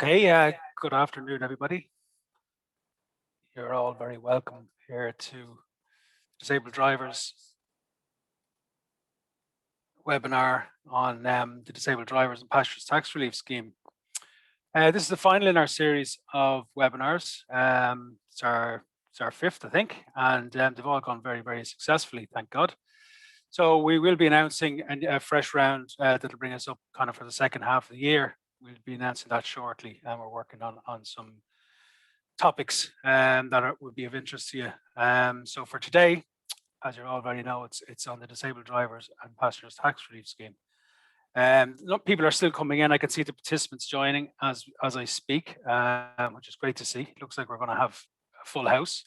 Okay, good afternoon, everybody. You're all very welcome here to Disabled Drivers webinar on the Disabled Drivers and Passengers Tax Relief Scheme. This is the final in our series of webinars. It's our fifth, I think, and they've all gone very, very successfully, thank God. So we will be announcing a fresh round that'll bring us up kind of for the second half of the year. We'll be announcing that shortly, and we're working on some topics that would be of interest to you. So for today, as you already know, it's on the Disabled Drivers and Passengers Tax Relief Scheme. People are still coming in. I can see the participants joining as I speak, which is great to see. It looks like we're going to have a full house,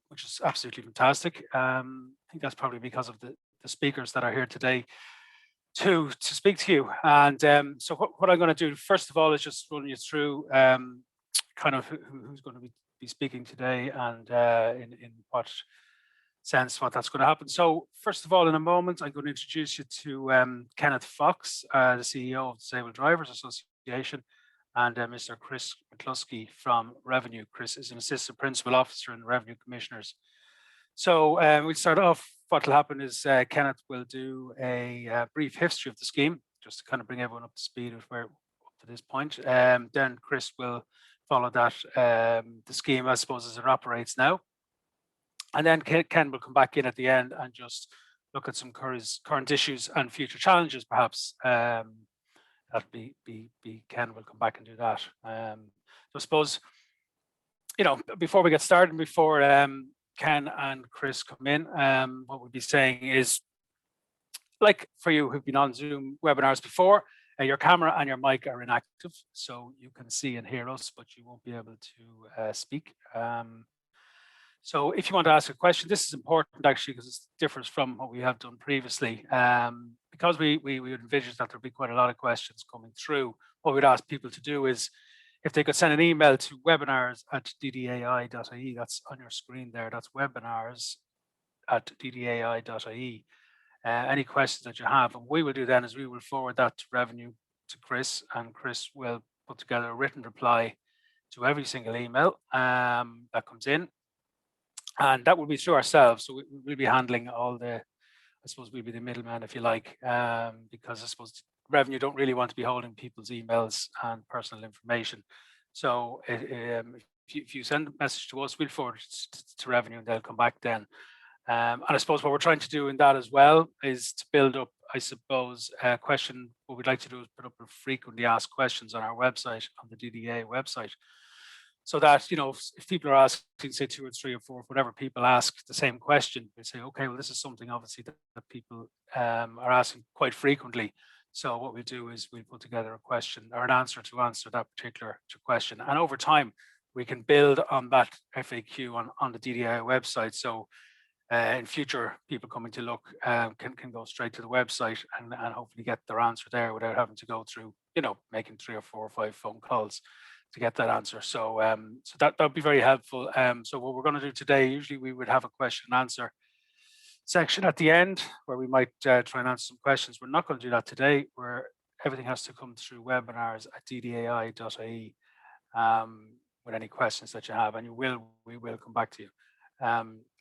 which is absolutely fantastic. I think that's probably because of the speakers that are here today to speak to you. And so what I'm going to do first of all is just run you through kind of who's going to be speaking today and in what sense what that's going to happen. So first of all, in a moment, I'm going to introduce you to Kenneth Fox, the CEO of Disabled Drivers Association, and Mr. Chris McCloskey from Revenue. Chris is an assistant principal officer in the Revenue Commissioners. So we'll start off. What will happen is Kenneth will do a brief history of the scheme, just to kind of bring everyone up to speed with where up to this point. Then Chris will follow that, the scheme, I suppose, as it operates now. And then Ken will come back in at the end and just look at some current issues and future challenges, perhaps. That'll be Ken will come back and do that. So I suppose, before we get started, before Ken and Chris come in, what we'll be saying is, like for you who've been on Zoom webinars before, your camera and your mic are inactive, so you can see and hear us, but you won't be able to speak. So if you want to ask a question, this is important actually because it differs from what we have done previously. Because we would envisage that there'll be quite a lot of questions coming through. What we'd ask people to do is, if they could send an email to webinars@ddai.ie, that's on your screen there, that's webinars@ddai.ie. Any questions that you have, and we will do then is we will forward that to Revenue to Chris, and Chris will put together a written reply to every single email that comes in. And that will be through ourselves. So we'll be handling all the, I suppose we'll be the middleman, if you like, because I suppose Revenue don't really want to be holding people's emails and personal information. So if you send a message to us, we'll forward it to Revenue and they'll come back then. And I suppose what we're trying to do in that as well is to build up, I suppose, a question. What we'd like to do is put up frequently asked questions on our website, on the DDAI website. So that, if people are asking, say, 2 or 3 or 4, whatever people ask the same question, we say, okay, well, this is something obviously that people are asking quite frequently. So what we do is we put together a question or an answer to answer that particular question. And over time, we can build on that FAQ on the DDAI website. So in future, people coming to look can go straight to the website and hopefully get their answer there without having to go through, making 3 or 4 or 5 phone calls to get that answer. So so that would be very helpful. So what we're going to do today, usually we would have a question and answer section at the end where we might try and answer some questions. We're not going to do that today, where everything has to come through webinars@ddai.ie with any questions that you have, and we will come back to you.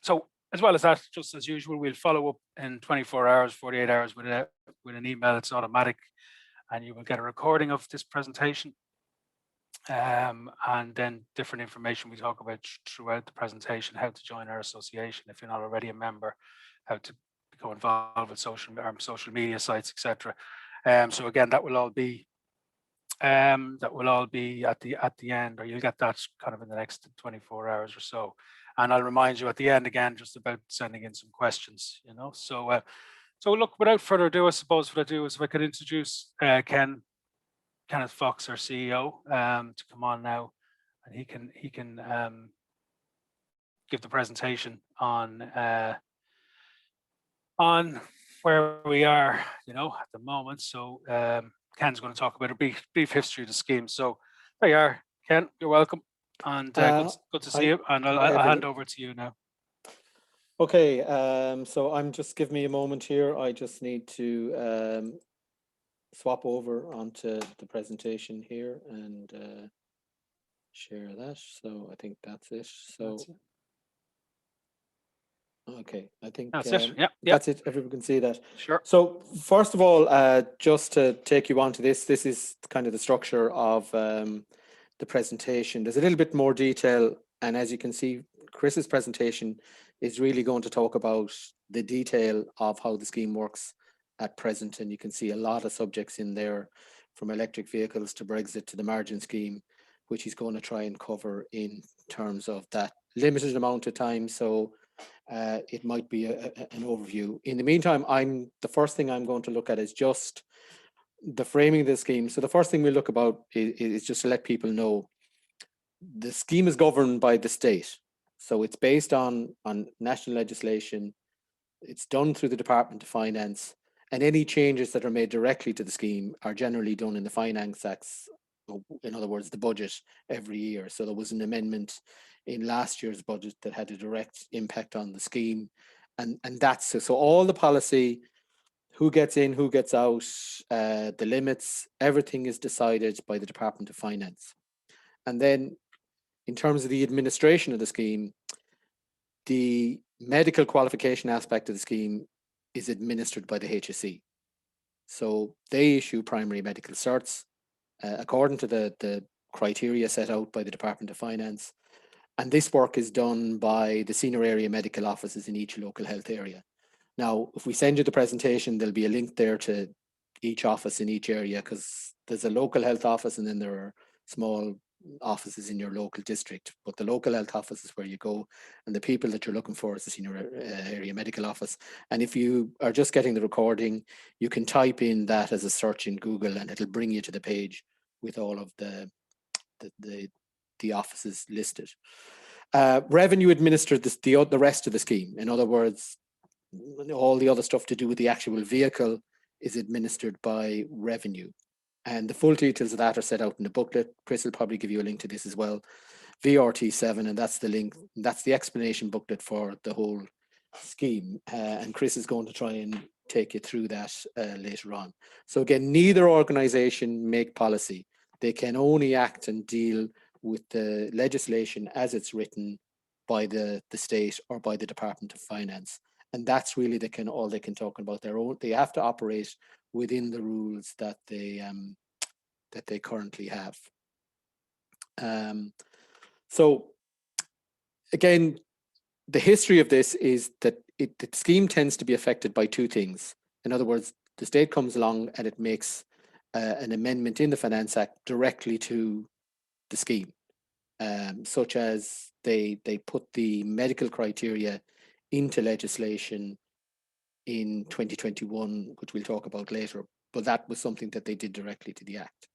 So as well as that, just as usual, we'll follow up in 24 hours, 48 hours with an email. It's automatic, and you will get a recording of this presentation. And then different information we talk about throughout the presentation, how to join our association if you're not already a member, how to become involved with social media sites, etc. So again, that will all be at the end, or you'll get that kind of in the next 24 hours or so. And I'll remind you at the end again just about sending in some questions. So look, without further ado, I suppose what I do is if I could introduce Kenneth Fox, our CEO, to come on now, and he can give the presentation on where we are, at the moment. So Ken's going to talk about a brief history of the scheme. So there you are, Ken. You're welcome, and good to see you. And I'll hand over to you now. Okay, so give me a moment here. I just need to swap over onto the presentation here and share that. So I think that's it. So That's it. okay, I think That's it. Yep. Yep. that's it. Everyone can see that. Sure. So first of all, just to take you on to this is kind of the structure of the presentation. There's a little bit more detail, and as you can see, Chris's presentation is really going to talk about the detail of how the scheme works at present, and you can see a lot of subjects in there, from electric vehicles to Brexit to the margin scheme, which he's going to try and cover in terms of that limited amount of time. So it might be an overview. In the meantime, the first thing I'm going to look at is just the framing of the scheme. So the first thing we look about is just to let people know the scheme is governed by the state. So it's based on national legislation. It's done through the Department of Finance, and any changes that are made directly to the scheme are generally done in the Finance Acts. In other words, the budget every year. So there was an amendment in last year's budget that had a direct impact on the scheme, and that's so all the policy, who gets in, who gets out, the limits, everything is decided by the Department of Finance. And then, in terms of the administration of the scheme, the medical qualification aspect of the scheme is administered by the HSE. So they issue primary medical certs according to the criteria set out by the Department of Finance. And this work is done by the senior area medical offices in each local health area. Now, if we send you the presentation, there'll be a link there to each office in each area, because there's a local health office and then there are small offices in your local district. But the local health office is where you go, and the people that you're looking for is the senior area medical office. And if you are just getting the recording, you can type in that as a search in Google, and it'll bring you to the page with all of the offices listed. Revenue administered the rest of the scheme. In other words, all the other stuff to do with the actual vehicle is administered by revenue. And the full details of that are set out in the booklet. Chris will probably give you a link to this as well. VRT7, and that's the link. That's the explanation booklet for the whole scheme. And Chris is going to try and take you through that later on. So again, neither organization make policy. They can only act and deal with the legislation as it's written by the state or by the Department of Finance. And that's really all they can talk about. They have to operate within the rules that they currently have. So again, the history of this is that the scheme tends to be affected by two things. In other words, the state comes along and it makes an amendment in the Finance Act directly to the scheme, such as they put the medical criteria into legislation in 2021, which we'll talk about later, but that was something that they did directly to the Act.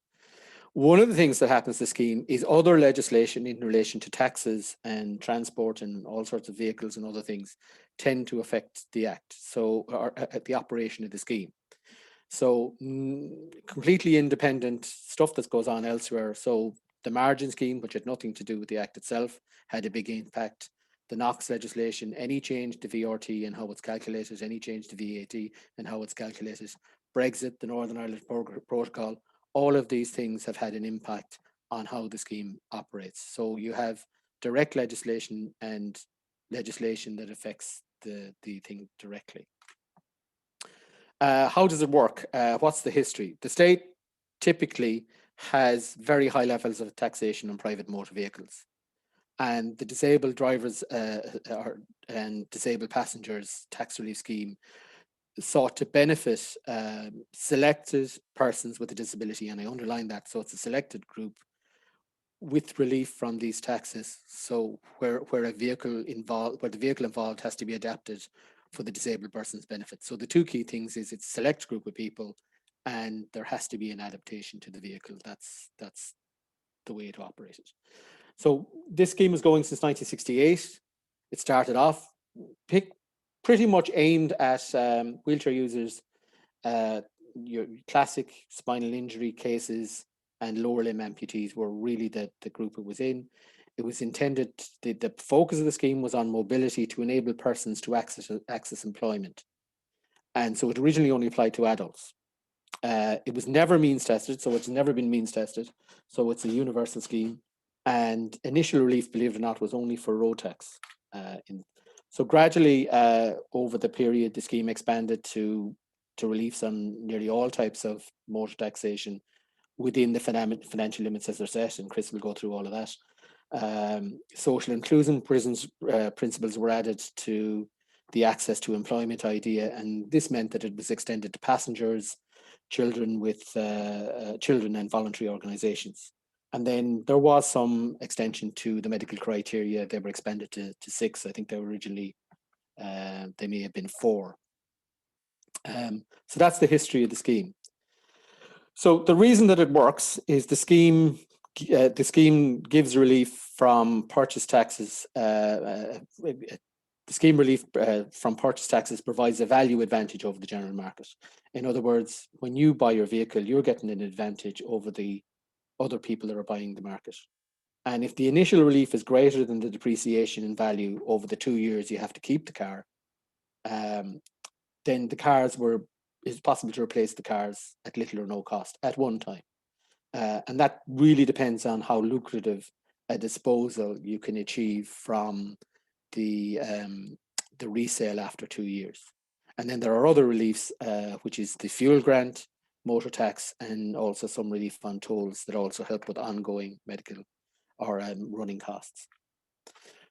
One of the things that happens to the scheme is other legislation in relation to taxes and transport and all sorts of vehicles and other things tend to affect the Act, so or the operation of the scheme. So completely independent stuff that goes on elsewhere. So the margin scheme, which had nothing to do with the Act itself, had a big impact. The NOx legislation, any change to VRT and how it's calculated, any change to VAT and how it's calculated, Brexit, the Northern Ireland Protocol, all of these things have had an impact on how the scheme operates. So you have direct legislation and legislation that affects the thing directly. How does it work? What's the history? The state typically has very high levels of taxation on private motor vehicles, and the disabled drivers and disabled passengers tax relief scheme sought to benefit selected persons with a disability, and I underline that. So it's a selected group with relief from these taxes. So where the vehicle involved has to be adapted for the disabled person's benefit. So the two key things is it's a select group of people, and there has to be an adaptation to the vehicle. That's the way it operated. So this scheme was going since 1968. It started off pretty much aimed at wheelchair users, your classic spinal injury cases, and lower limb amputees were really the group it was in. It was intended, the focus of the scheme was on mobility to enable persons to access employment. And so it originally only applied to adults. It was never means tested, so it's never been means tested. So it's a universal scheme. And initial relief, believe it or not, was only for road tax. So gradually, over the period, the scheme expanded to reliefs on nearly all types of motor taxation within the financial limits as they're set, and Chris will go through all of that. Social inclusion principles were added to the access to employment idea, and this meant that it was extended to passengers, children and voluntary organizations. And then there was some extension to the medical criteria. They were expanded to 6. I think they were originally, they may have been 4. So that's the history of the scheme. So the reason that it works is the scheme gives relief from purchase taxes. The scheme relief from purchase taxes provides a value advantage over the general market. In other words, when you buy your vehicle, you're getting an advantage over the other people that are buying the market. And if the initial relief is greater than the depreciation in value over the 2 years you have to keep the car, then it's possible to replace the cars at little or no cost at one time. And that really depends on how lucrative a disposal you can achieve from the resale after 2 years. And then there are other reliefs, which is the fuel grant, motor tax, and also some relief on tolls that also help with ongoing medical or running costs.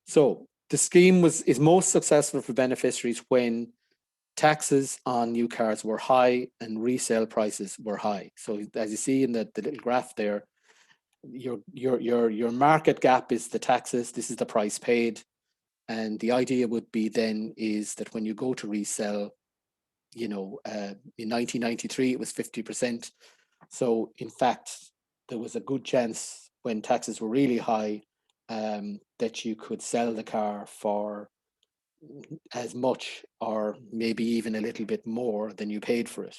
So the scheme is most successful for beneficiaries when taxes on new cars were high and resale prices were high. So as you see in the little graph there, your market gap is the taxes. This is the price paid. And the idea would be then is that when you go to resell, in 1993, it was 50%. So in fact, there was a good chance when taxes were really high that you could sell the car for as much or maybe even a little bit more than you paid for it.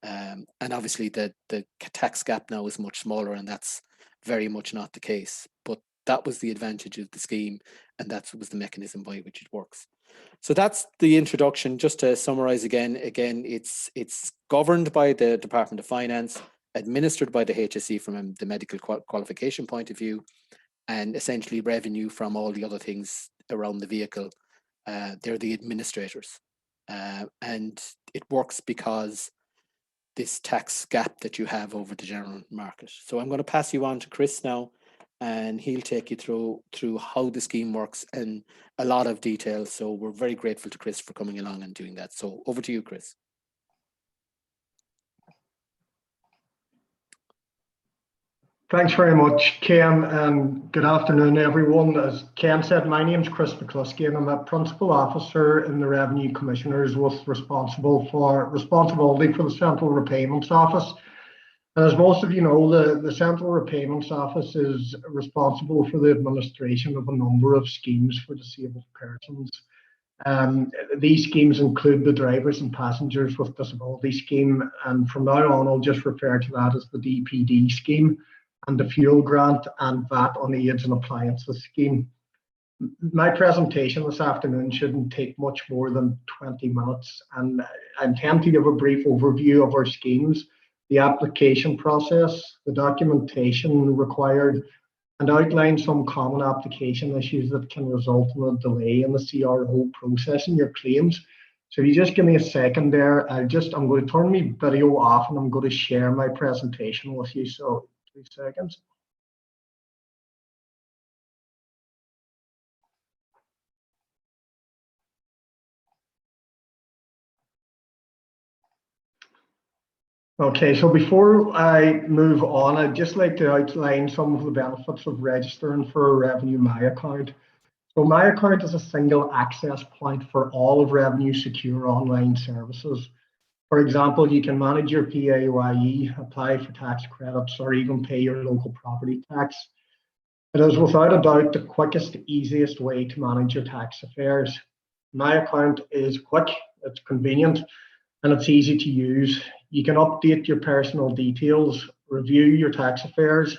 And obviously the tax gap now is much smaller, and that's very much not the case. But that was the advantage of the scheme, and that was the mechanism by which it works. So that's the introduction. Just to summarize again, it's governed by the Department of Finance, administered by the HSE from the medical qualification point of view, and essentially revenue from all the other things around the vehicle. They're the administrators. And it works because this tax gap that you have over the general market. So I'm going to pass you on to Chris now, and he'll take you through how the scheme works in a lot of detail. So we're very grateful to Chris for coming along and doing that. So over to you, Chris. Thanks very much, Ken, and good afternoon, everyone. As Ken said, my name is Chris McCloskey, and I'm a Principal Officer in the Revenue Commissioners with responsibility for the Central Repayments Office. And as most of you know, the Central Repayments Office is responsible for the administration of a number of schemes for disabled persons. These schemes include the Drivers and Passengers with Disability Scheme, and from now on I'll just refer to that as the DPD scheme, and the Fuel Grant and VAT on Aids and Appliances scheme. My presentation this afternoon shouldn't take much more than 20 minutes, and I intend to give a brief overview of our schemes, the application process, the documentation required, and outline some common application issues that can result in a delay in the CRO processing your claims. So if you just give me a second there, I'm going to turn my video off and I'm going to share my presentation with you. So 3 seconds. Okay, so before I move on, I'd just like to outline some of the benefits of registering for a Revenue My account. So My account is a single access point for all of Revenue Secure online services. For example, you can manage your PAYE, apply for tax credits, or even pay your local property tax. It is without a doubt the quickest, easiest way to manage your tax affairs. My account is quick, it's convenient, and it's easy to use. You can update your personal details, review your tax affairs,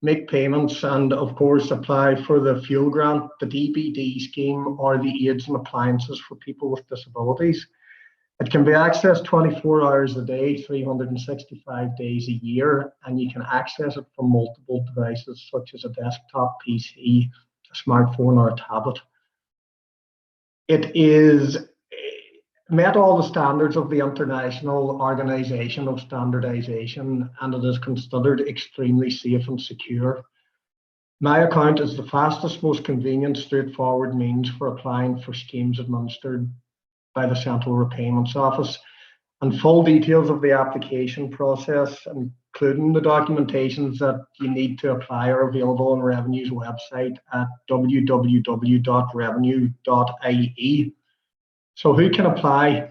make payments, and of course apply for the Fuel Grant, the DPD scheme, or the Aids and Appliances for people with disabilities. It can be accessed 24 hours a day, 365 days a year, and you can access it from multiple devices such as a desktop PC, a smartphone, or a tablet. It is met all the standards of the International Organization of Standardization, and it is considered extremely safe and secure. My account is the fastest, most convenient, straightforward means for applying for schemes administered by the Central Repayments Office, and full details of the application process, including the documentations that you need to apply, are available on Revenue's website at www.revenue.ie. So who can apply?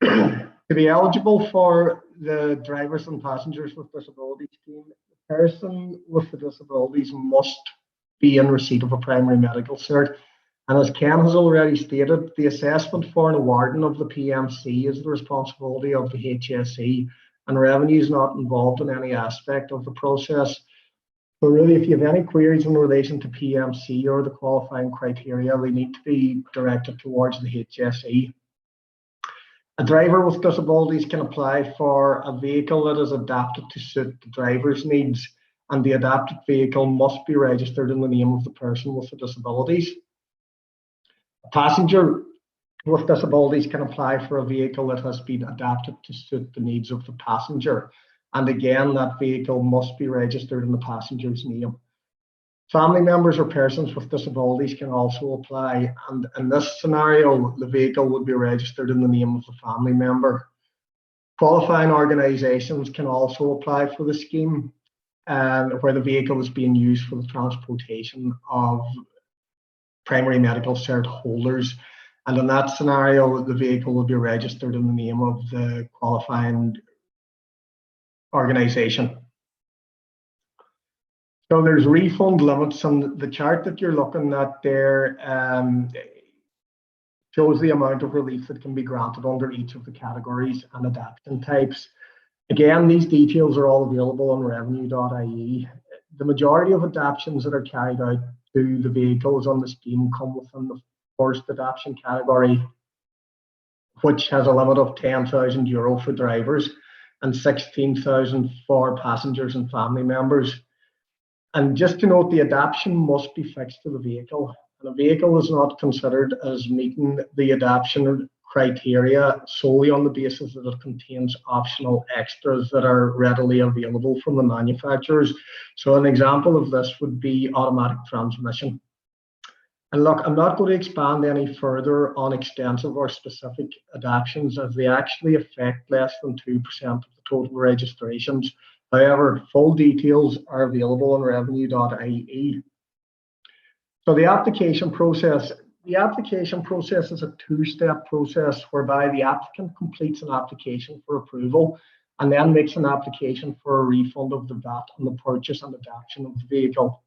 To be eligible for the Drivers and Passengers with Disabilities scheme, the person with the disabilities must be in receipt of a primary medical cert. And as Ken has already stated, the assessment for an awarding of the PMC is the responsibility of the HSE, and Revenue is not involved in any aspect of the process. So really, if you have any queries in relation to PMC or the qualifying criteria, they need to be directed towards the HSE. A driver with disabilities can apply for a vehicle that is adapted to suit the driver's needs, and the adapted vehicle must be registered in the name of the person with the disabilities. A passenger with disabilities can apply for a vehicle that has been adapted to suit the needs of the passenger. And again, that vehicle must be registered in the passenger's name. Family members or persons with disabilities can also apply. And in this scenario, the vehicle would be registered in the name of the family member. Qualifying organisations can also apply for the scheme, where the vehicle is being used for the transportation of primary medical cert holders. And in that scenario, the vehicle will be registered in the name of the qualifying organisation. So there's refund limits, and the chart that you're looking at there shows the amount of relief that can be granted under each of the categories and adaptation types. Again, these details are all available on revenue.ie. The majority of adaptations that are carried out to the vehicles on the scheme come within the first adaptation category, which has a limit of €10,000 for drivers and 16,000 for passengers and family members. And just to note, the adaptation must be fixed to the vehicle, and a vehicle is not considered as meeting the adaptation criteria solely on the basis that it contains optional extras that are readily available from the manufacturers. So an example of this would be automatic transmission. And look, I'm not going to expand any further on extensive or specific adaptations, as they actually affect less than 2% of the total registrations. However, full details are available on revenue.ie. So the application process is a two-step process whereby the applicant completes an application for approval and then makes an application for a refund of the VAT on the purchase and adaptation of the vehicle.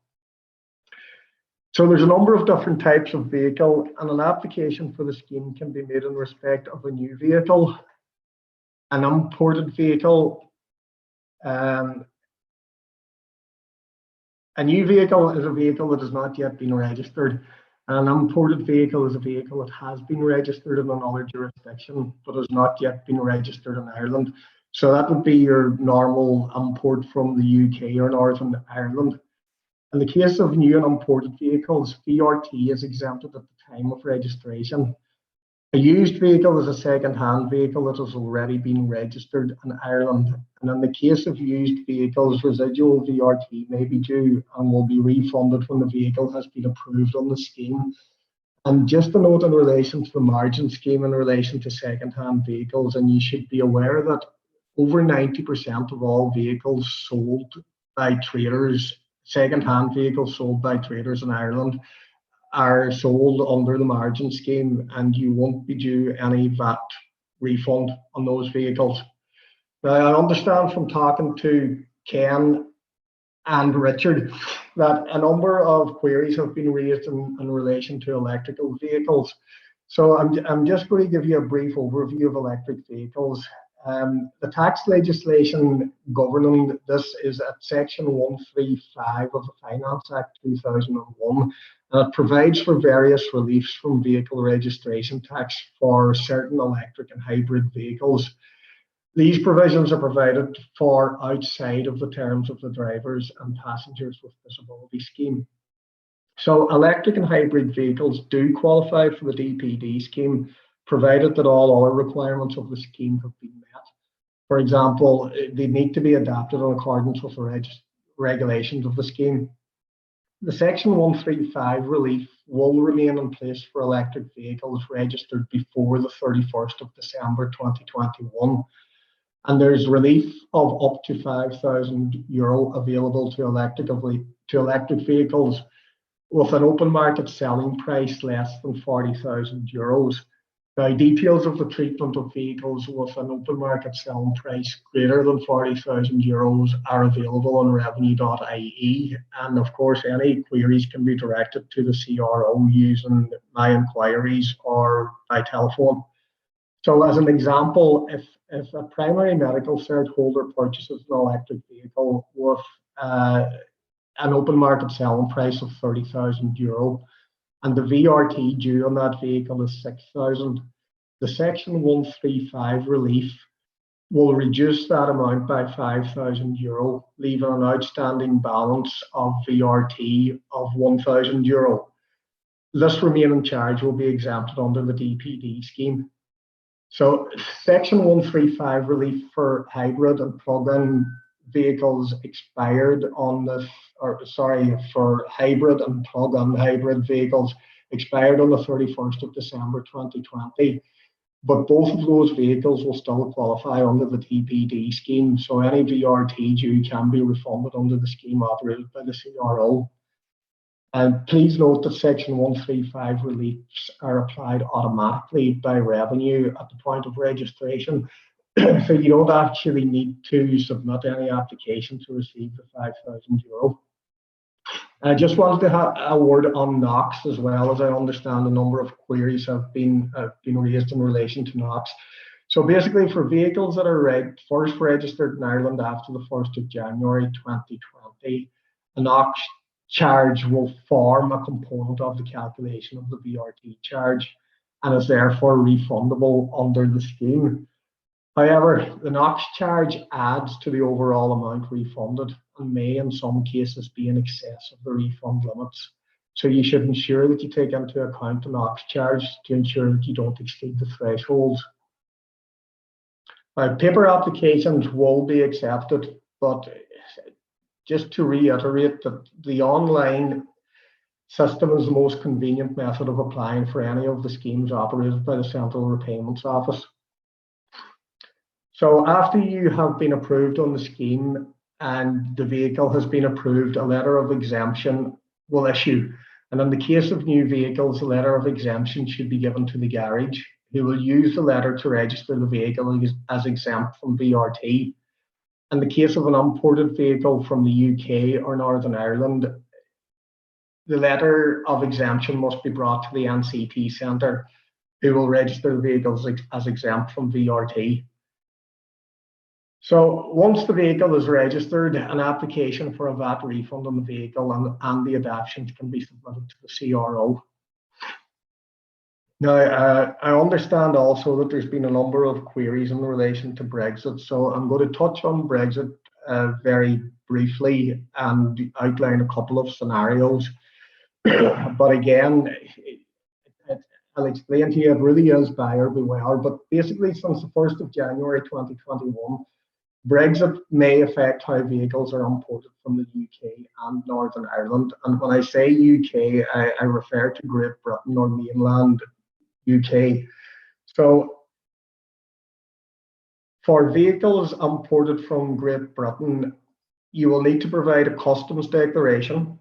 So there's a number of different types of vehicle, and an application for the scheme can be made in respect of a new vehicle, an imported vehicle. A new vehicle is a vehicle that has not yet been registered. An imported vehicle is a vehicle that has been registered in another jurisdiction but has not yet been registered in Ireland. So that would be your normal import from the UK or Northern Ireland. In the case of new and imported vehicles, VRT is exempted at the time of registration. A used vehicle is a second-hand vehicle that has already been registered in Ireland. And in the case of used vehicles, residual VRT may be due and will be refunded when the vehicle has been approved on the scheme. And just a note in relation to the margin scheme in relation to second-hand vehicles, and you should be aware that over 90% of all vehicles sold by traders, second-hand vehicles sold by traders in Ireland, are sold under the margin scheme, and you won't be due any VAT refund on those vehicles. Now, I understand from talking to Ken and Richard that a number of queries have been raised in relation to electrical vehicles. So I'm just going to give you a brief overview of electric vehicles. The tax legislation governing this is at Section 135 of the Finance Act 2001, And it provides for various reliefs from vehicle registration tax for certain electric and hybrid vehicles. These provisions are provided for outside of the terms of the Drivers and Passengers with Disability Scheme. So electric and hybrid vehicles do qualify for the DPD scheme, provided that all other requirements of the scheme have been met. For example, they need to be adapted in accordance with the regulations of the scheme. The Section 135 relief will remain in place for electric vehicles registered before the 31st of December 2021. And there's relief of up to €5,000 available to electric vehicles with an open market selling price less than €40,000. Now, details of the treatment of vehicles with an open market selling price greater than €40,000 are available on revenue.ie. And of course, any queries can be directed to the CRO using My Inquiries or by telephone. So as an example, if a primary medical cert holder purchases an electric vehicle with an open market selling price of €30,000 and the VRT due on that vehicle is €6,000, the Section 135 relief will reduce that amount by €5,000, leaving an outstanding balance of VRT of €1,000. This remaining charge will be exempted under the DPD scheme. So Section 135 relief for hybrid and plug-in vehicles expired on the, for hybrid and plug-in hybrid vehicles expired on the 31st of December 2020. But both of those vehicles will still qualify under the DPD scheme. So any VRT due can be refunded under the scheme operated by the CRO. And please note that Section 135 reliefs are applied automatically by revenue at the point of registration. So you don't actually need to submit any application to receive the €5,000. I just wanted to have a word on NOx as well, as I understand a number of queries have been raised in relation to NOx. So basically, for vehicles that are first registered in Ireland after the 1st of January 2020, a NOx charge will form a component of the calculation of the VRT charge and is therefore refundable under the scheme. However, the NOx charge adds to the overall amount refunded and may in some cases be in excess of the refund limits. So you should ensure that you take into account the NOx charge to ensure that you don't exceed the thresholds. Paper applications will be accepted, but just to reiterate that the online system is the most convenient method of applying for any of the schemes operated by the Central Repayments Office. So after you have been approved on the scheme and the vehicle has been approved, a letter of exemption will issue. And in the case of new vehicles, a letter of exemption should be given to the garage, who will use the letter to register the vehicle as exempt from VRT. In the case of an imported vehicle from the UK or Northern Ireland, the letter of exemption must be brought to the NCT Centre, who will register the vehicles as exempt from VRT. So once the vehicle is registered, an application for a VAT refund on the vehicle and the adaptations can be submitted to the CRO. Now, I understand also that there's been a number of queries in relation to Brexit, so I'm going to touch on Brexit very briefly and outline a couple of scenarios. But again, I'll explain to you, it really is buyer beware. But basically, since the 1st of January 2021, Brexit may affect how vehicles are imported from the UK and Northern Ireland. And when I say UK, I refer to Great Britain or mainland UK. So for vehicles imported from Great Britain, you will need to provide a customs declaration,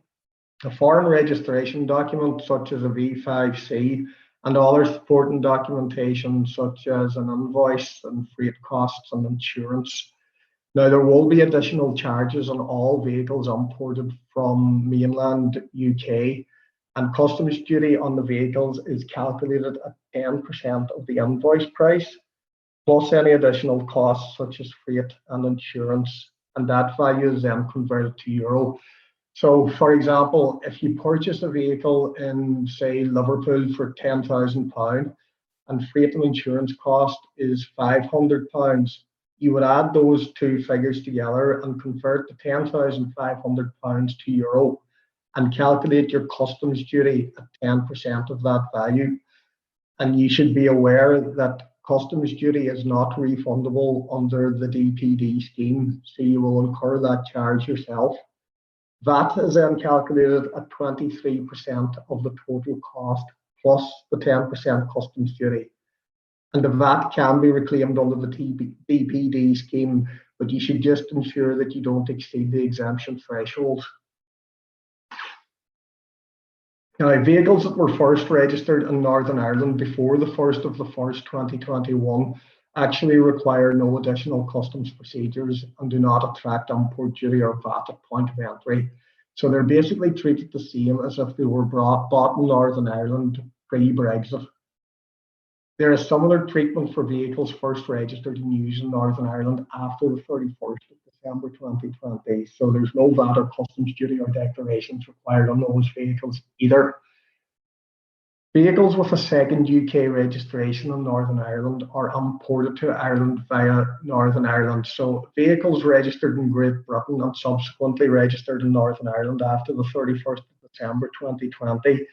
a foreign registration document such as a V5C, and other supporting documentation such as an invoice and freight costs and insurance. Now, there will be additional charges on all vehicles imported from mainland UK, and customs duty on the vehicles is calculated at 10% of the invoice price, plus any additional costs such as freight and insurance, and that value is then converted to euro. So, for example, if you purchase a vehicle in, say, Liverpool for £10,000 and freight and insurance cost is £500, you would add those two figures together and convert the £10,500 to euro and calculate your customs duty at 10% of that value. And you should be aware that customs duty is not refundable under the DPD scheme, so you will incur that charge yourself. VAT is then calculated at 23% of the total cost plus the 10% customs duty. And the VAT can be reclaimed under the DPD scheme, but you should just ensure that you don't exceed the exemption threshold. Now, vehicles that were first registered in Northern Ireland before the 1st of the 1st, 2021 actually require no additional customs procedures and do not attract import duty or VAT at point of entry. So they're basically treated the same as if they were bought in Northern Ireland pre-Brexit. There is similar treatment for vehicles first registered and used in Northern Ireland after the 31st of December 2020. So there's no VAT or customs duty or declarations required on those vehicles either. Vehicles with a second UK registration in Northern Ireland are imported to Ireland via Northern Ireland. So vehicles registered in Great Britain and subsequently registered in Northern Ireland after the 31st of December 2020,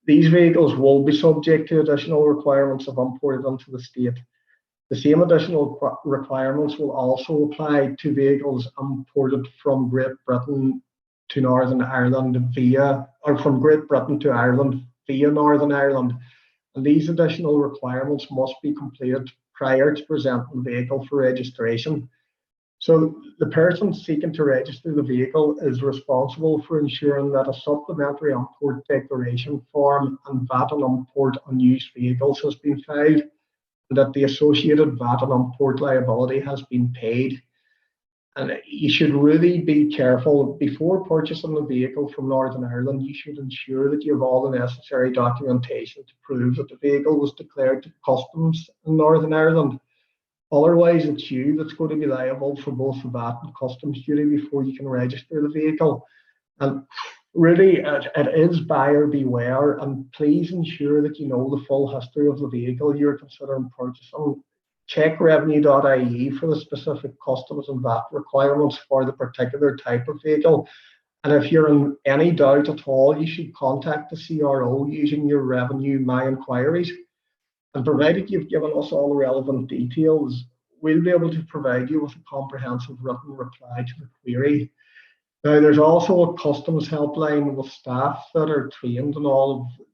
these vehicles will be subject to additional requirements of imported into the state. The same additional requirements will also apply to vehicles imported from Great Britain to Northern Ireland from Great Britain to Ireland via Northern Ireland. And these additional requirements must be completed prior to presenting the vehicle for registration. So the person seeking to register the vehicle is responsible for ensuring that a supplementary import declaration form and VAT on import on used vehicles has been filed, and that the associated VAT on import liability has been paid. And you should really be careful before purchasing a vehicle from Northern Ireland. You should ensure that you have all the necessary documentation to prove that the vehicle was declared to customs in Northern Ireland. Otherwise, it's you that's going to be liable for both the VAT and customs duty before you can register the vehicle. And really, it is buyer beware, and please ensure that you know the full history of the vehicle you're considering purchasing. Check revenue.ie for the specific customs and VAT requirements for the particular type of vehicle. And if you're in any doubt at all, you should contact the CRO using your Revenue My Inquiries. And provided you've given us all the relevant details, we'll be able to provide you with a comprehensive written reply to the query. Now, there's also a customs helpline with staff that are trained in all of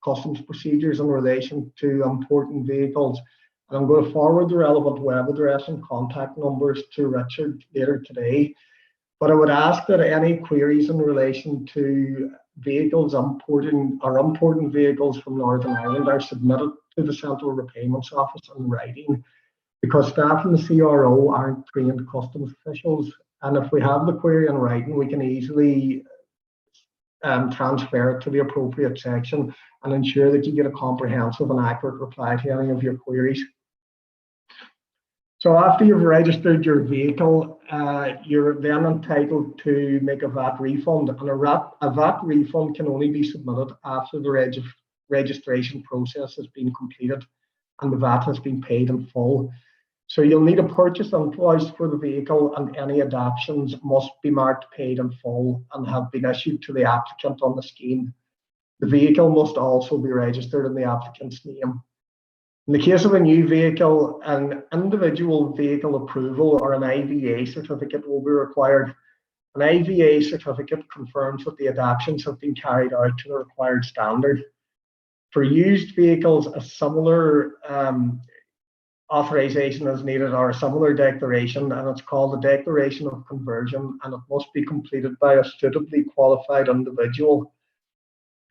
customs procedures in relation to importing vehicles. And I'm going to forward the relevant web address and contact numbers to Richard later today. But I would ask that any queries in relation to vehicles importing vehicles from Northern Ireland are submitted to the Central Repayments Office in writing, because staff in the CRO aren't trained customs officials. And if we have the query in writing, we can easily transfer it to the appropriate section and ensure that you get a comprehensive and accurate reply to any of your queries. So after you've registered your vehicle, you're then entitled to make a VAT refund. And a VAT refund can only be submitted after the registration process has been completed and the VAT has been paid in full. So you'll need a purchase invoice for the vehicle, and any adaptions must be marked paid in full and have been issued to the applicant on the scheme. The vehicle must also be registered in the applicant's name. In the case of a new vehicle, an individual vehicle approval or an IVA certificate will be required. An IVA certificate confirms that the adaptions have been carried out to the required standard. For used vehicles, a similar authorization is needed, or a similar declaration, and it's called the Declaration of Conversion, and it must be completed by a suitably qualified individual.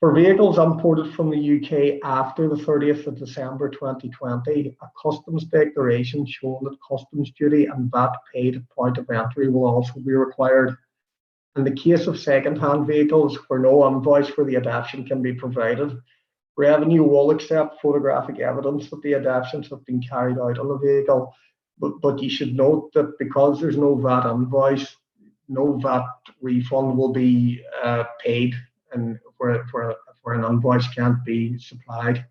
For vehicles imported from the UK after the 30th of December 2020, a customs declaration showing that customs duty and VAT paid at point of entry will also be required. In the case of second-hand vehicles where no invoice for the adaptation can be provided, Revenue will accept photographic evidence that the adaptations have been carried out on the vehicle, but you should note that because there's no VAT invoice, no VAT refund will be paid, and where an invoice can't be supplied.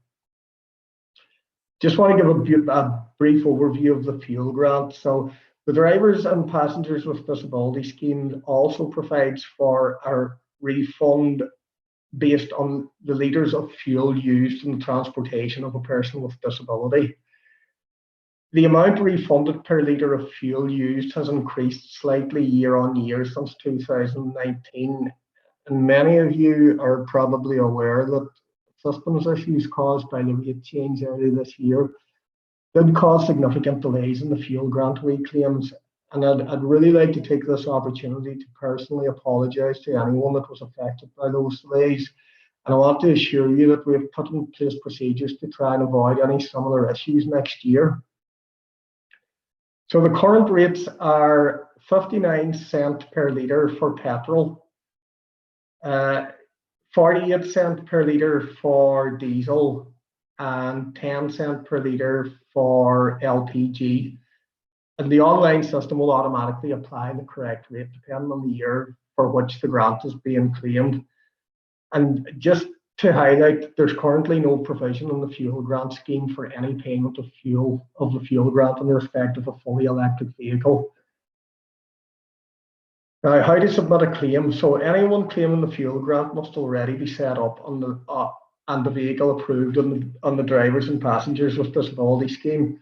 Just want to give a brief overview of the fuel grant. So the drivers and passengers with disability scheme also provides for a refund based on the litres of fuel used in the transportation of a person with disability. The amount refunded per litre of fuel used has increased slightly year on year since 2019. And many of you are probably aware that systems issues caused by the rate change early this year did cause significant delays in the fuel grant reclaims. And I'd really like to take this opportunity to personally apologise to anyone that was affected by those delays. And I want to assure you that we have put in place procedures to try and avoid any similar issues next year. So the current rates are 59 cents per litre for petrol, 48 cents per litre for diesel, and 10 cents per litre for LPG. And the online system will automatically apply the correct rate depending on the year for which the grant is being claimed. And just to highlight, there's currently no provision in the fuel grant scheme for any payment of the fuel grant in respect of a fully electric vehicle. Now, how to submit a claim? So anyone claiming the fuel grant must already be set up on the vehicle approved on the drivers and passengers with disability scheme.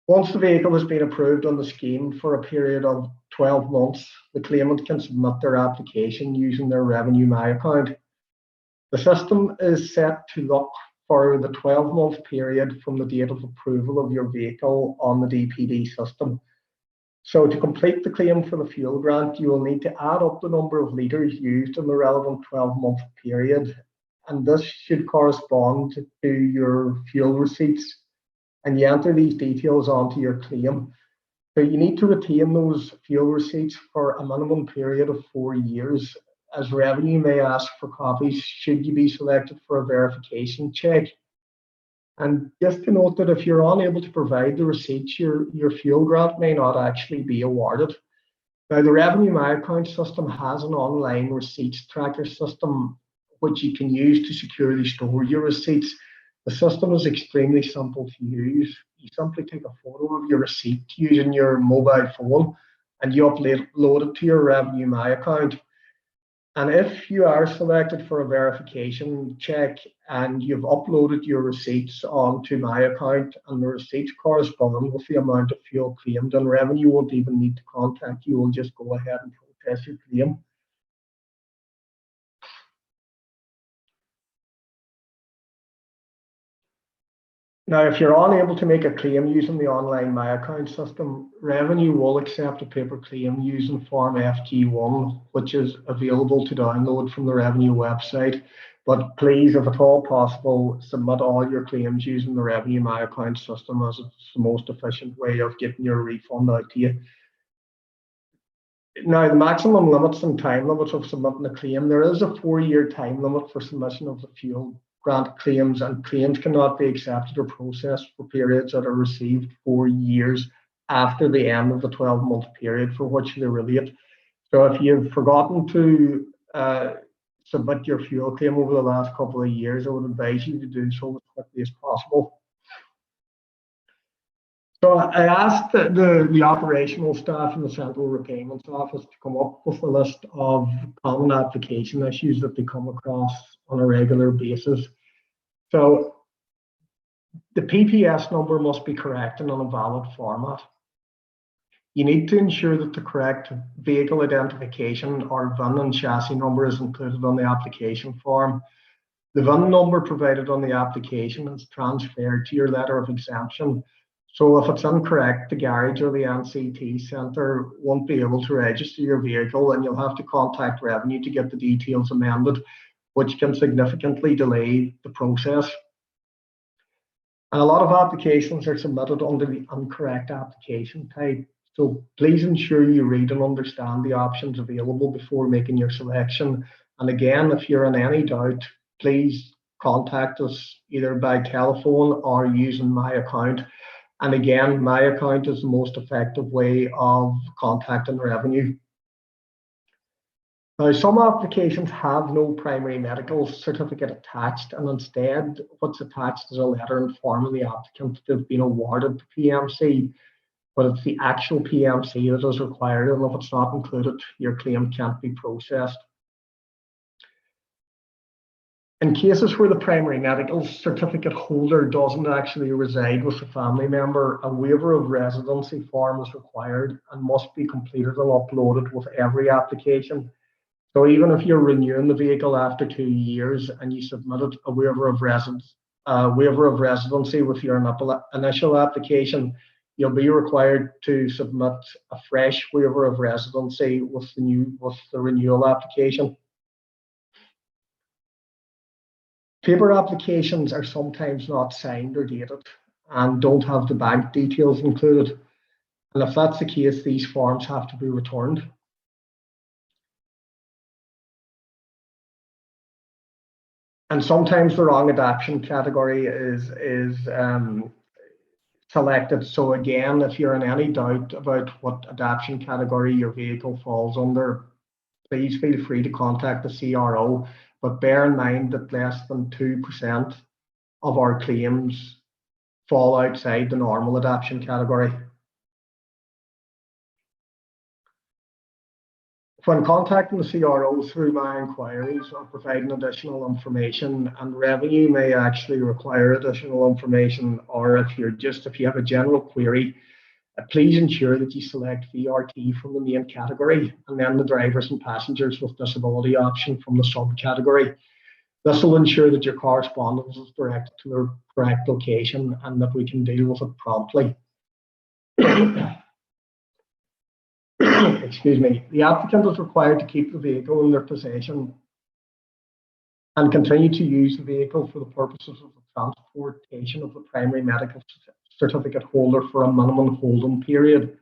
Once the vehicle has been approved on the scheme for a period of 12 months, the claimant can submit their application using their Revenue My account. The system is set to look for the 12-month period from the date of approval of your vehicle on the DPD system. So to complete the claim for the fuel grant, you will need to add up the number of litres used in the relevant 12-month period. And this should correspond to your fuel receipts. And you enter these details onto your claim. So you need to retain those fuel receipts for a minimum period of 4 years, as Revenue may ask for copies should you be selected for a verification check. And just to note that if you're unable to provide the receipts, your fuel grant may not actually be awarded. Now, the Revenue My account system has an online receipts tracker system which you can use to securely store your receipts. The system is extremely simple to use. You simply take a photo of your receipt using your mobile phone and you upload it to your Revenue My account. And if you are selected for a verification check and you've uploaded your receipts onto My account and the receipts correspond with the amount of fuel claimed, and Revenue won't even need to contact you, will just go ahead and process your claim. Now, if you're unable to make a claim using the online My account system, Revenue will accept a paper claim using Form FG1, which is available to download from the Revenue website. But please, if at all possible, submit all your claims using the Revenue My account system, as it's the most efficient way of getting your refund out to you. Now, the maximum limits and time limits of submitting a claim, there is a 4-year time limit for submission of the fuel grant claims, and claims cannot be accepted or processed for periods that are received 4 years after the end of the 12-month period for which they relate. So if you've forgotten to submit your fuel claim over the last couple of years, I would advise you to do so as quickly as possible. So I asked the operational staff in the Central Repayments Office to come up with a list of common application issues that they come across on a regular basis. So the PPS number must be correct and in a valid format. You need to ensure that the correct vehicle identification or VIN and chassis number is included on the application form. The VIN number provided on the application is transferred to your letter of exemption. So if it's incorrect, the garage or the NCT centre won't be able to register your vehicle, and you'll have to contact Revenue to get the details amended, which can significantly delay the process. And a lot of applications are submitted under the incorrect application type. So please ensure you read and understand the options available before making your selection. And again, if you're in any doubt, please contact us either by telephone or using My account. And again, My account is the most effective way of contacting Revenue. Now, some applications have no primary medical certificate attached, and instead what's attached is a letter informing the applicant they've been awarded the PMC, but it's the actual PMC that is required, and if it's not included, your claim can't be processed. In cases where the primary medical certificate holder doesn't actually reside with a family member, a waiver of residency form is required and must be completed and uploaded with every application. So even if you're renewing the vehicle after 2 years and you submitted a waiver of residency with your initial application, you'll be required to submit a fresh waiver of residency with the renewal application. Paper applications are sometimes not signed or dated and don't have the bank details included. And if that's the case, these forms have to be returned. And sometimes the wrong adaptation category is selected. So again, if you're in any doubt about what adaptation category your vehicle falls under, please feel free to contact the CRO. But bear in mind that less than 2% of our claims fall outside the normal adaptation category. When contacting the CRO through my inquiries or providing additional information, and revenue may actually require additional information, or if you have a general query, please ensure that you select VRT from the main category and then the drivers and passengers with disability option from the subcategory. This will ensure that your correspondence is directed to the correct location and that we can deal with it promptly. Excuse me. The applicant is required to keep the vehicle in their possession and continue to use the vehicle for the purposes of the transportation of the primary medical certificate holder for a minimum holding period.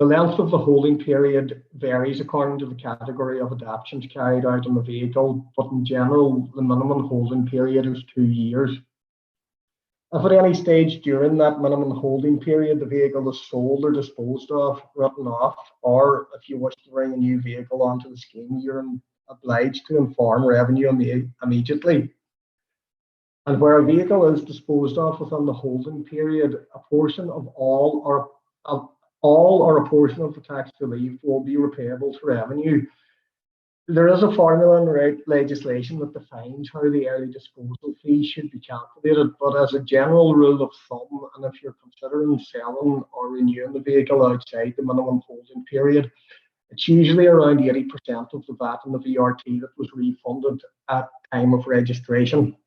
The length of the holding period varies according to the category of adaptations carried out on the vehicle, but in general, the minimum holding period is 2 years. If at any stage during that minimum holding period the vehicle is sold or disposed of, written off, or if you wish to bring a new vehicle onto the scheme, you're obliged to inform revenue immediately. And where a vehicle is disposed of within the holding period, a portion of all or a portion of the tax relief will be repayable to revenue. There is a formula in legislation that defines how the early disposal fee should be calculated, but as a general rule of thumb, and if you're considering selling or renewing the vehicle outside the minimum holding period, it's usually around 80% of the VAT and the VRT that was refunded at time of registration.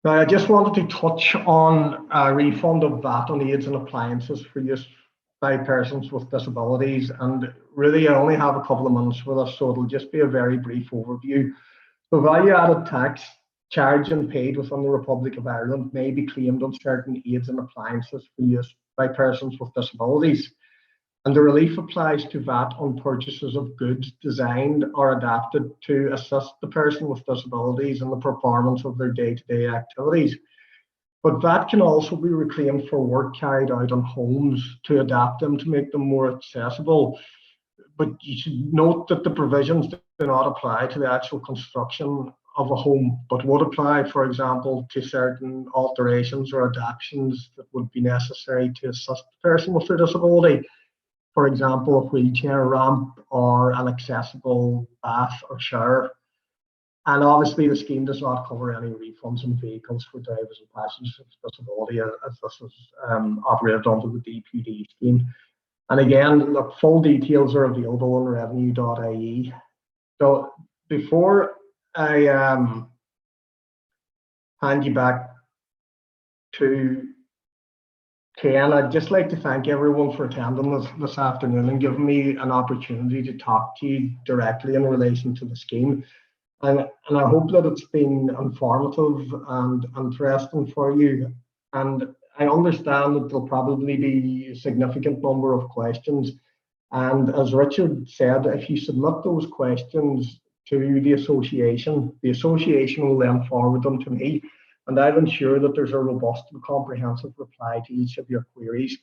Now, I just wanted to touch on a refund of VAT on aids and appliances for use by persons with disabilities, and really I only have a couple of minutes for this, so it'll just be a very brief overview. So value-added tax charged and paid within the Republic of Ireland may be claimed on certain aids and appliances for use by persons with disabilities, and the relief applies to VAT on purchases of goods designed or adapted to assist the person with disabilities in the performance of their day-to-day activities. But VAT can also be reclaimed for work carried out on homes to adapt them to make them more accessible. But you should note that the provisions do not apply to the actual construction of a home, but would apply, for example, to certain alterations or adaptations that would be necessary to assist the person with their disability. For example, a wheelchair ramp or an accessible bath or shower. And obviously, the scheme does not cover any refunds on vehicles for drivers and passengers with disability, as this is operated under the DPD scheme. And again, look, full details are available on revenue.ie. So before I hand you back to Ken, I'd just like to thank everyone for attending this afternoon and giving me an opportunity to talk to you directly in relation to the scheme. And I hope that it's been informative and interesting for you. And I understand that there'll probably be a significant number of questions. And as Richard said, if you submit those questions to the association will then forward them to me. And I'll ensure that there's a robust and comprehensive reply to each of your queries.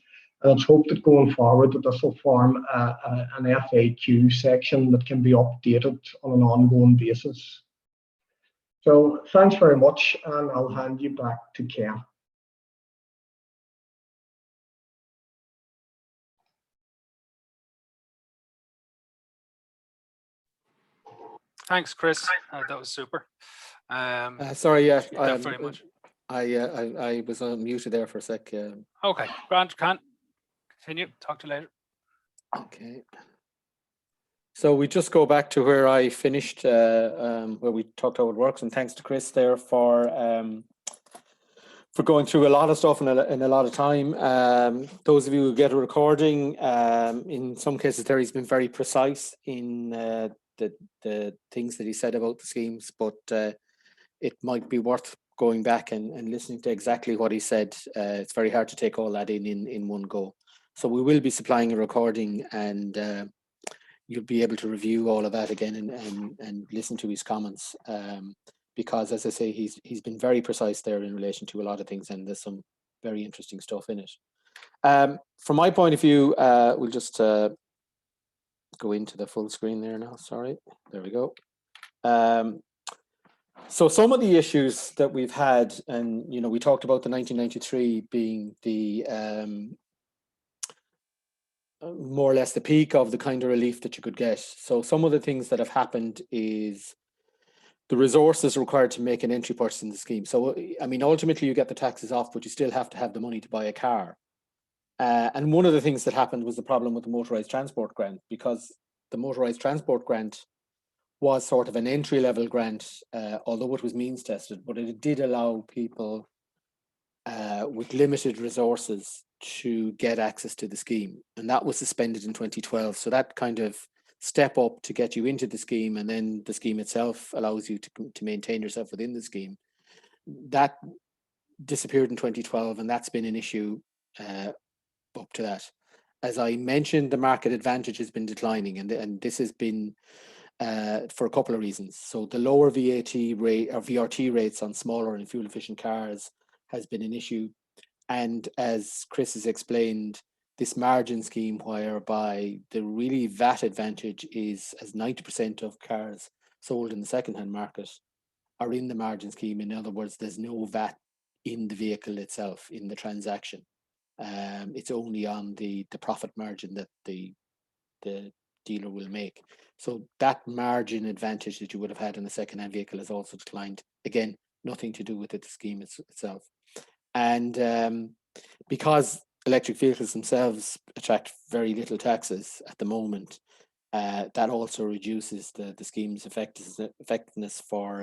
And it's hoped that going forward that this will form an FAQ section that can be updated on an ongoing basis. So thanks very much, and I'll hand you back to Ken. Thanks, Chris. That was super. Sorry, yeah, very much. I was muted there for a sec. Okay, Grant, can't continue. Talk to you later. Okay. So we just go back to where I finished, where we talked about works, and thanks to Chris there for going through a lot of stuff in a lot of time. Those of you who get a recording, in some cases there he's been very precise in the things that he said about the schemes, but it might be worth going back and listening to exactly what he said. It's very hard to take all that in one go. So we will be supplying a recording, and you'll be able to review all of that again and listen to his comments. Because, as I say, he's been very precise there in relation to a lot of things, and there's some very interesting stuff in it. From my point of view, we'll just go into the full screen there now. Sorry, there we go. So some of the issues that we've had, and we talked about the 1993 being the more or less the peak of the kind of relief that you could get. So some of the things that have happened is the resources required to make an entry purchase in the scheme. So, I mean, ultimately you get the taxes off, but you still have to have the money to buy a car. And one of the things that happened was the problem with the motorised transport grant, because the motorised transport grant was sort of an entry-level grant, although it was means tested, but it did allow people with limited resources to get access to the scheme. And that was suspended in 2012. So that kind of step up to get you into the scheme, and then the scheme itself allows you to maintain yourself within the scheme, that disappeared in 2012, and that's been an issue up to that. As I mentioned, the market advantage has been declining, and this has been for a couple of reasons. So the lower VAT rate or VRT rates on smaller and fuel efficient cars has been an issue. And as Chris has explained, this margin scheme whereby the really VAT advantage is as 90% of cars sold in the second-hand market are in the margin scheme. In other words, there's no VAT in the vehicle itself, in the transaction. It's only on the profit margin that the dealer will make. So that margin advantage that you would have had in a second-hand vehicle has also declined. Again, nothing to do with the scheme itself. And because electric vehicles themselves attract very little taxes at the moment, that also reduces the scheme's effectiveness for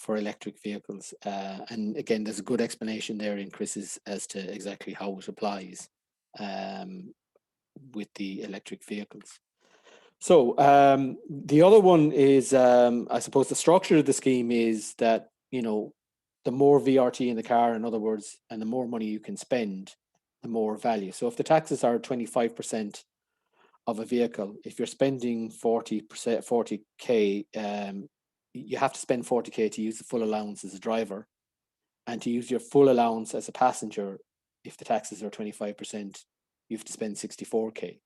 electric vehicles. And again, there's a good explanation there in Chris's as to exactly how it applies with the electric vehicles. So the other one is, I suppose, the structure of the scheme is that, the more VRT in the car, in other words, and the more money you can spend, the more value. So if the taxes are 25% of a vehicle, if you're spending 40K, you have to spend 40K to use the full allowance as a driver, and to use your full allowance as a passenger, if the taxes are 25%, you have to spend 64K.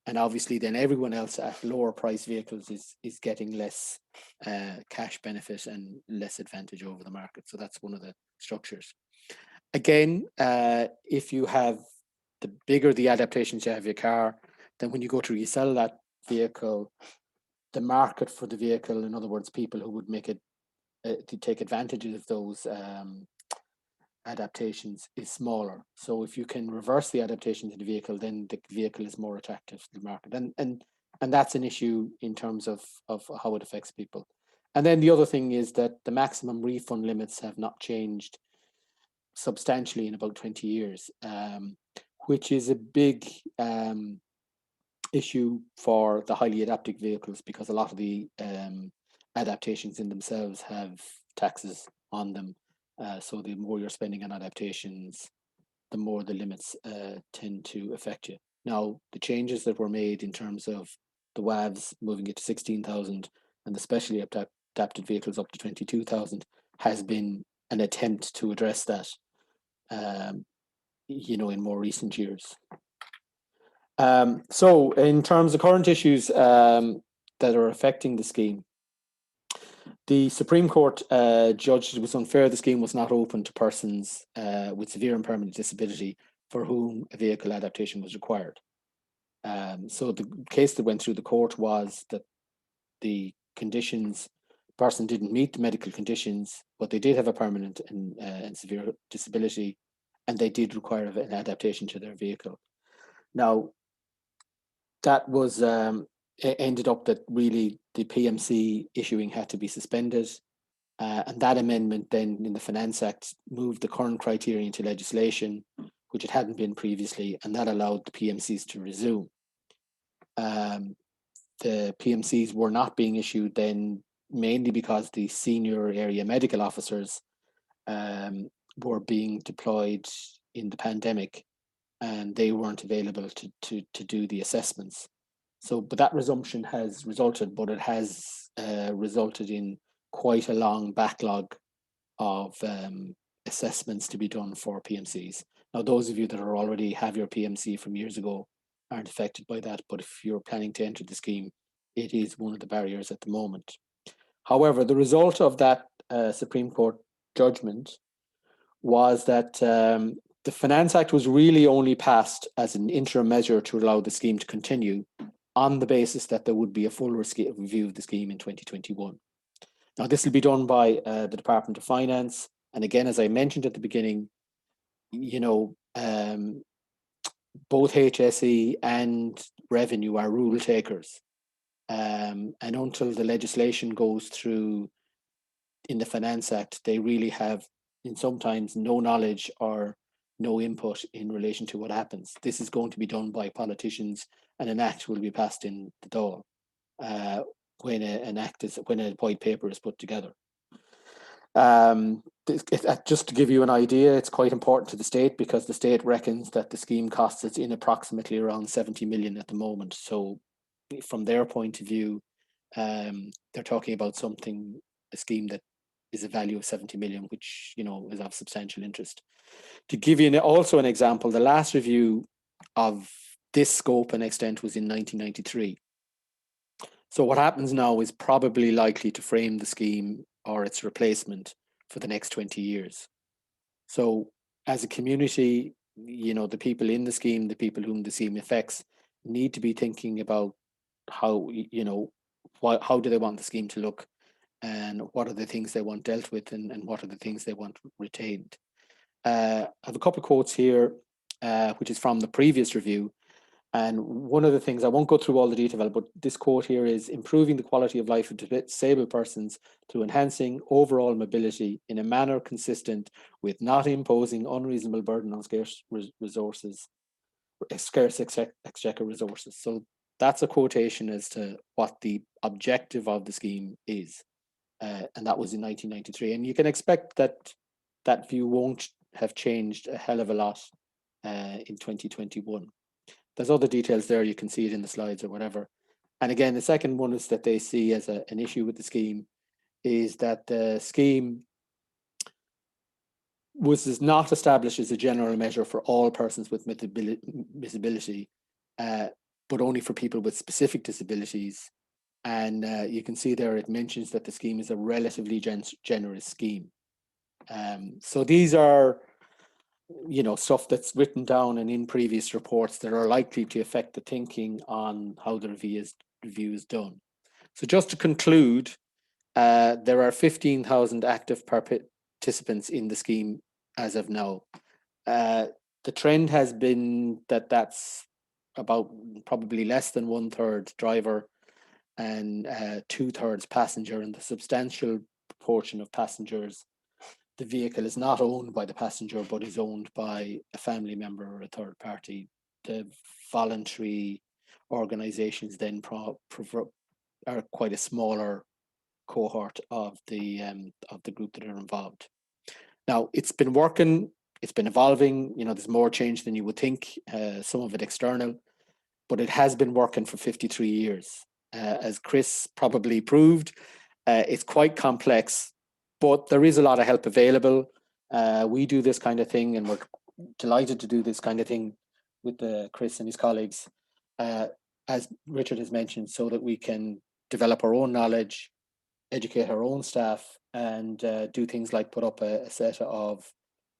And obviously then everyone else at lower price vehicles is getting less cash benefit and less advantage over the market. So that's one of the structures. Again, if you have, the bigger the adaptations you have your car, then when you go to resell that vehicle, the market for the vehicle, in other words, people who would make it to take advantage of those adaptations, is smaller. So if you can reverse the adaptation to the vehicle, then the vehicle is more attractive to the market, and that's an issue in terms of how it affects people. And then the other thing is that the maximum refund limits have not changed substantially in about 20 years, which is a big issue for the highly adaptive vehicles, because a lot of the adaptations in themselves have taxes on them. So the more you're spending on adaptations, the more the limits tend to affect you. Now, the changes that were made in terms of the WAVs moving it to 16,000 and the specially adapted vehicles up to 22,000 has been an attempt to address that. in more recent years. So in terms of current issues that are affecting the scheme, the Supreme Court judged it was unfair the scheme was not open to persons with severe and permanent disability for whom a vehicle adaptation was required. So the case that went through the court was that the conditions, person didn't meet the medical conditions, but they did have a permanent and severe disability, and they did require an adaptation to their vehicle. Now, that was ended up that really the PMC issuing had to be suspended, and that amendment then in the Finance Act moved the current criteria into legislation, which it hadn't been previously, and that allowed the PMCs to resume. The PMCs were not being issued then mainly because the senior area medical officers were being deployed in the pandemic, and they weren't available to do the assessments. So, but that resumption has resulted, but it has resulted in quite a long backlog of assessments to be done for PMCs. Now, those of you that are already have your PMC from years ago aren't affected by that, but if you're planning to enter the scheme, it is one of the barriers at the moment. However, the result of that Supreme Court judgment was that the Finance Act was really only passed as an interim measure to allow the scheme to continue on the basis that there would be a full review of the scheme in 2021. Now, this will be done by the Department of Finance. And again, as I mentioned at the beginning, both HSE and Revenue are rule takers. And until the legislation goes through in the Finance Act, they really have, in sometimes, no knowledge or no input in relation to what happens. This is going to be done by politicians, and an act will be passed in the Dáil when a white paper is put together. Just to give you an idea, it's quite important to the state because the state reckons that the scheme costs us in approximately around 70 million at the moment. So from their point of view, they're talking about a scheme that is a value of 70 million, which is of substantial interest. To give you also an example, the last review of this scope and extent was in 1993. So what happens now is probably likely to frame the scheme or its replacement for the next 20 years. So as a community, the people in the scheme, the people whom the scheme affects, need to be thinking about how do they want the scheme to look, and what are the things they want dealt with, and what are the things they want retained. I have a couple of quotes here, which is from the previous review. And one of the things, I won't go through all the detail, but this quote here is improving the quality of life of disabled persons through enhancing overall mobility in a manner consistent with not imposing unreasonable burden on scarce exchequer resources. So that's a quotation as to what the objective of the scheme is. And that was in 1993. And you can expect that that view won't have changed a hell of a lot in 2021. There's other details there, you can see it in the slides or whatever. And again, the second one is that they see as an issue with the scheme is that the scheme was not established as a general measure for all persons with disability, but only for people with specific disabilities. And you can see there it mentions that the scheme is a relatively generous scheme. So these are stuff that's written down and in previous reports that are likely to affect the thinking on how the review is done. So just to conclude, there are 15,000 active participants in the scheme as of now. The trend has been that that's about probably less than 1/3 driver and 2/3 passenger, and the substantial proportion of passengers, the vehicle is not owned by the passenger, but is owned by a family member or a third party. The voluntary organizations then are quite a smaller cohort of the group that are involved. Now, it's been working, it's been evolving. There's more change than you would think. Some of it external, but it has been working for 53 years. As Chris probably proved, it's quite complex, but there is a lot of help available. We do this kind of thing, and delighted to do this kind of thing with Chris and his colleagues, as Richard has mentioned, so that we can develop our own knowledge, educate our own staff, and do things like put up a set of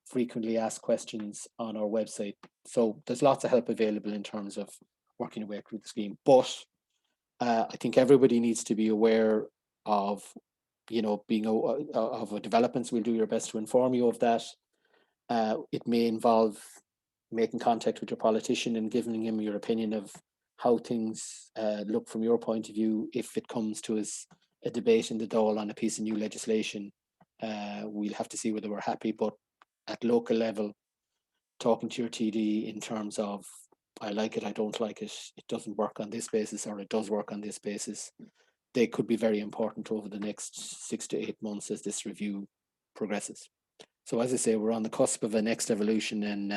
frequently asked questions on our website. So there's lots of help available in terms of working your way through the scheme. But I think everybody needs to be aware of, being of developments. We'll do your best to inform you of that. It may involve making contact with your politician and giving him your opinion of how things look from your point of view. If it comes to a debate in the Dáil on a piece of new legislation, we'll have to see whether we're happy. But at local level, talking to your TD in terms of, I like it, I don't like it, it doesn't work on this basis, or it does work on this basis, they could be very important over the next 6 to 8 months as this review progresses. So as I say, we're on the cusp of a next evolution, and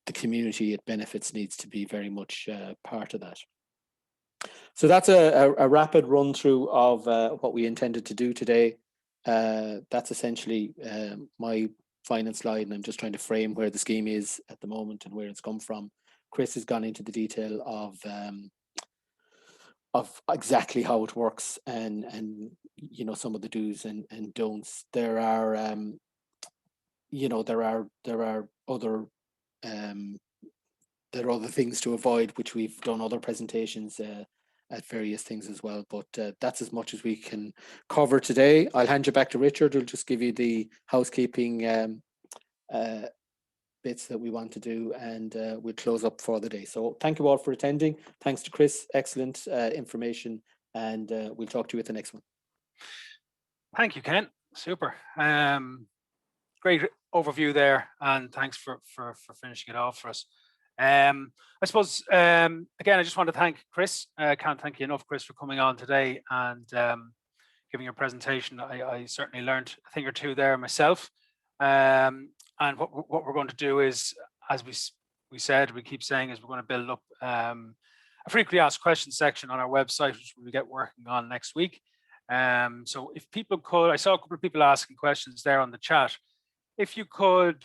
the community it benefits needs to be very much part of that. So that's a rapid run through of what we intended to do today. That's essentially my final slide, and I'm just trying to frame where the scheme is at the moment and where it's come from. Chris has gone into the detail of exactly how it works, and some of the do's and don'ts. There are other things to avoid, which we've done other presentations at various things as well, but that's as much as we can cover today. I'll hand you back to Richard, who'll just give you the housekeeping bits that we want to do, and we'll close up for the day. So thank you all for attending. Thanks to Chris, excellent information, and we'll talk to you at the next one. Thank you, Ken. Super. Great overview there, and thanks for finishing it off for us. I suppose, again, I just want to thank Chris. I can't thank you enough, Chris, for coming on today and giving your presentation. I certainly learned a thing or two there myself. And what we're going to do is, as we said, we keep saying, is we're going to build up a frequently asked questions section on our website, which we'll get working on next week. So if people could, I saw a couple of people asking questions there on the chat. If you could,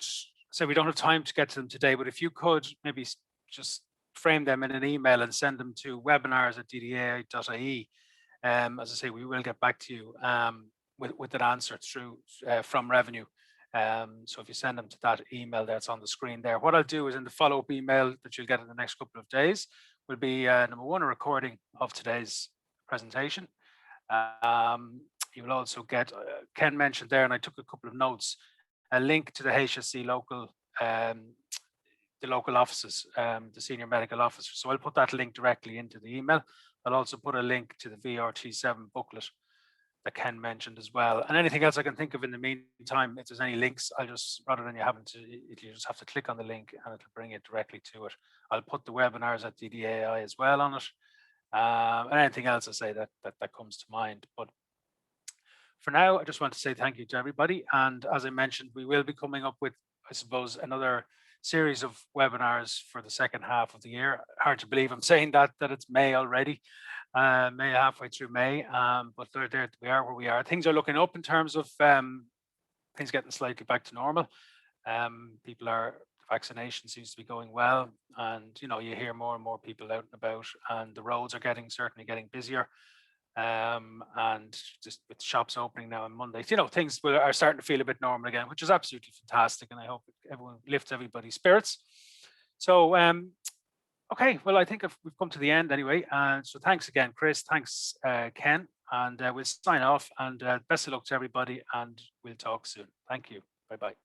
so we don't have time to get to them today, but if you could maybe just frame them in an email and send them to webinars@ddai.ie. As I say, we will get back to you with an answer through from revenue. So if you send them to that email that's on the screen there, what I'll do is in the follow-up email that you'll get in the next couple of days will be number one, a recording of today's presentation. You will also get, Ken mentioned there, and I took a couple of notes, a link to the HSC local, the local offices, the senior medical officer. So I'll put that link directly into the email. I'll also put a link to the VRT7 booklet that Ken mentioned as well. And anything else I can think of in the meantime, if there's any links, I'll just, rather than you having to, you just have to click on the link and it'll bring it directly to it. I'll put the webinars at DDAI as well on it. And anything else I say that comes to mind. But for now, I just want to say thank you to everybody. And as I mentioned, we will be coming up with, I suppose, another series of webinars for the second half of the year. Hard to believe I'm saying that it's May already. May, halfway through May, but there we are where we are. Things are looking up in terms of things getting slightly back to normal. Vaccination seems to be going well, and you hear more and more people out and about, and the roads are certainly getting busier. And just with shops opening now on Mondays, things are starting to feel a bit normal again, which is absolutely fantastic, and I hope everyone lifts everybody's spirits. So okay, well, I think we've come to the end anyway. So thanks again, Chris. Thanks, Ken. And we'll sign off, and best of luck to everybody, and we'll talk soon. Thank you. Bye-bye.